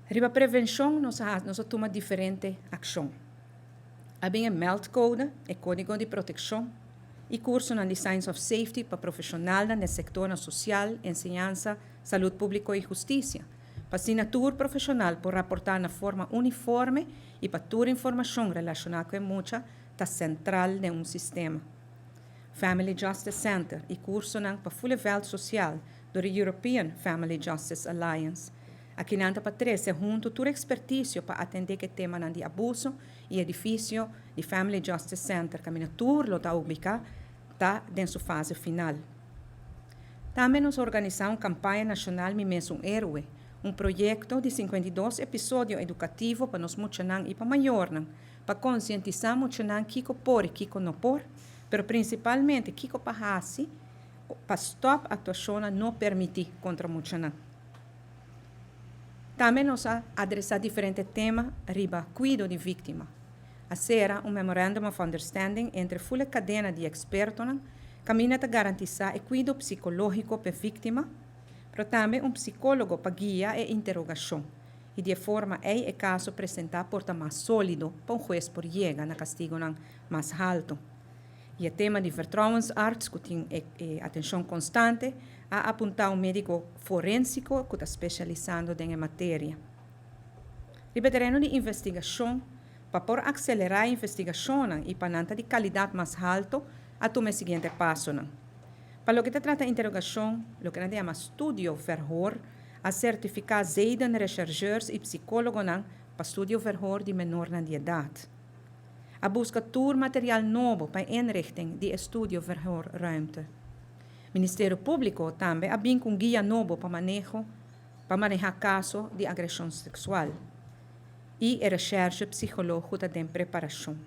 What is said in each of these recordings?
Riba prevenção, nós tomamos diferente ação. Há bem meldcode, e código de proteção, e curso na Science of Safety para profissional no setor social, ensinança, saúde pública e justiça. Para assinatura profissional por raportar na forma uniforme e para toda informação relacionada com muita, está central de sistema. Family Justice Center e curso para full level social do European Family Justice Alliance. Aqui nanta para três junto toda expertise para atender que tema de abuso e edifício de Family Justice Center que a tour lo está ubicado está em sua fase final. Também nos organizamos uma campanha nacional Mi Mesmo Héroe, projeto de 52 episódios educativos para nos muchanan e para maiornan, para conscientizar muchanan kiko por e kiko no por, pero principalmente kiko pahasi para stop atuação não permitir contra muchanan. Também nos adressar diferentes temas riba cuido de vítima. Será Memorandum of Understanding entre full cadena de expertos caminha para garantizar o cuido psicológico para a vítima, mas também psicólogo para guia e interrogação, e de forma é caso apresentar porta mais sólido para juez por llegar na castigo mais alto. E o tema de vertrouwensarts que tem atenção constante a apontar médico forensico que está especializando em matéria. O terreno de investigação para por acelerar a investigação e para de qualidade mais alta a tomar o seguinte passo. Para o que trata de interrogação, o que chama estudio verhoor, a certificar zeiden rechercheurs e psicólogos para estudio verhoor de menor de idade. A busca tour material novo para inrichting de estudio verhoor ruimte. Ministério Público também ha com guia novo para manejar casos de agressão sexual. E a recherche psicológica tem preparação.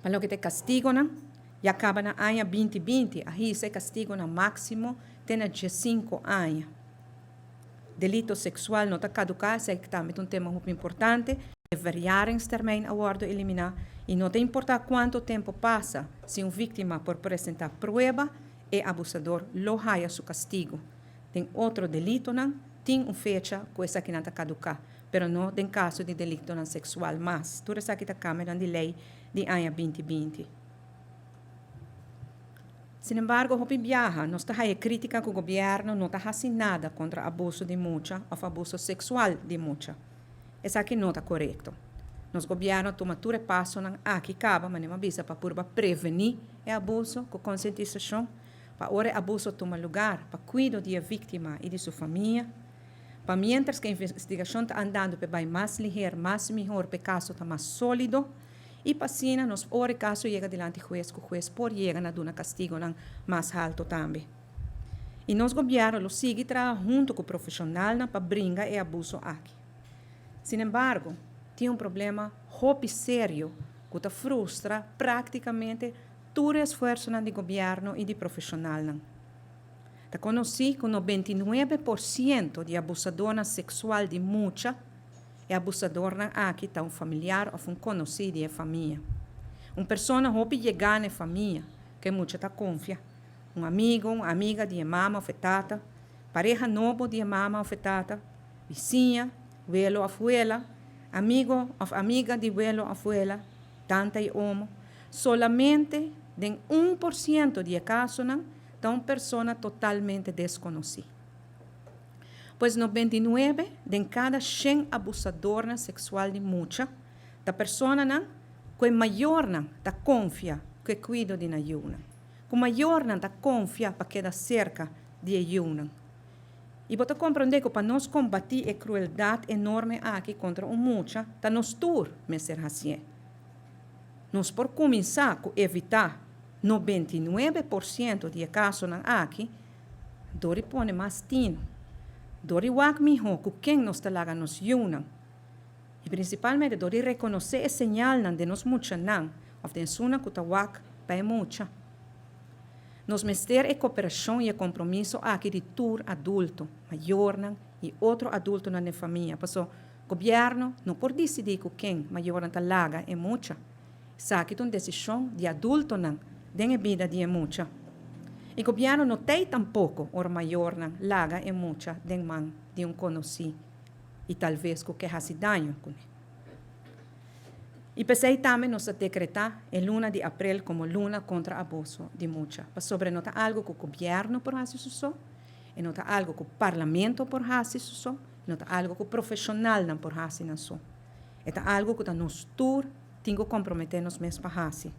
Para o que te castigo, e acaba na ano 2020, aí se castigo na máximo tem 5 anos. Delito sexual não está caducar, é também um tema muito importante. Verjaringstermijn awardo eliminar e não tem importar quanto tempo passa se vítima por apresentar prova e abusador lo haya su castigo. Tem outro delito tem fecha que essa que não está caducar, pero não tem caso de delito sexual mas tudo essa que está câmera de lei de ano 2020. Sin embargo, hopi viaja, não está a crítica que o governo não está fazendo nada contra abuso de mucha ou abuso sexual de mucha. Essa aqui não está correto. Nos governos tomam tudo passo aqui acaba, mas não avisa para prevenir o abuso com conscientização, para o abuso toma lugar, para cuidar da vítima e de sua família, para mientras que a investigação está andando para mais ligeiro, mais melhor, para o caso está mais sólido, e para assim, nos o caso chega diante do juez, que o juez pode chegar a dar um castigo mais alto também. E nos governos seguem trabalhando junto com o profissional para brincar o abuso aqui. Sin embargo, tem problema muito sério que frustra praticamente todo o esforço do governo e do profissional. Está conhecido que 99% de abusadores sexuais de mucha é abusador aqui está familiar ou conhecido da família. Pessoa que chega na família, que mucha está confia. Amigo, uma amiga de mama afetada, pareja nova de mama afetada, vizinha, abuelo, abuela, amigo ou amiga de abuelo, abuela, tanta e homo, solamente em 1% de casos está uma pessoa totalmente desconhecida. Pois 99 de cada 100 abusadores sexuais de mucha, a pessoa que maior está confia que cuida de ajuda, que maior está confia para quedar cerca de ajuda. E você compreender que para nós combater a crueldade enorme aqui contra o mucha, está nos tur ser assim. Nós por começar a evitar 99% de casos aqui, dori pone mais tino. Dori wak miho que quem nos talaga nos yuna. E principalmente dori reconhecer o sinal de nos mucha ou de suna que ta wak para mucha. Nos mester e cooperação e compromisso aqui de tur adulto, maior e outro adulto na família. Porque o governo não pode decidir que quem maior talaga é mucha. Sabe que uma decisão de adulto não, den a vida de mucha. E o governo não tem tampouco or maior não laga e mucha den man de conhecido e talvez que hace daño com ele. E pensei também nos decretar a luna de abril como luna contra abuso de mucha. Para sobre nota algo que o governo por fazer isso, e nota algo que o parlamento por fazer isso, e nota algo que o profissional não por fazer isso. É algo que nós todos temos que comprometer-nos mesmos para fazer.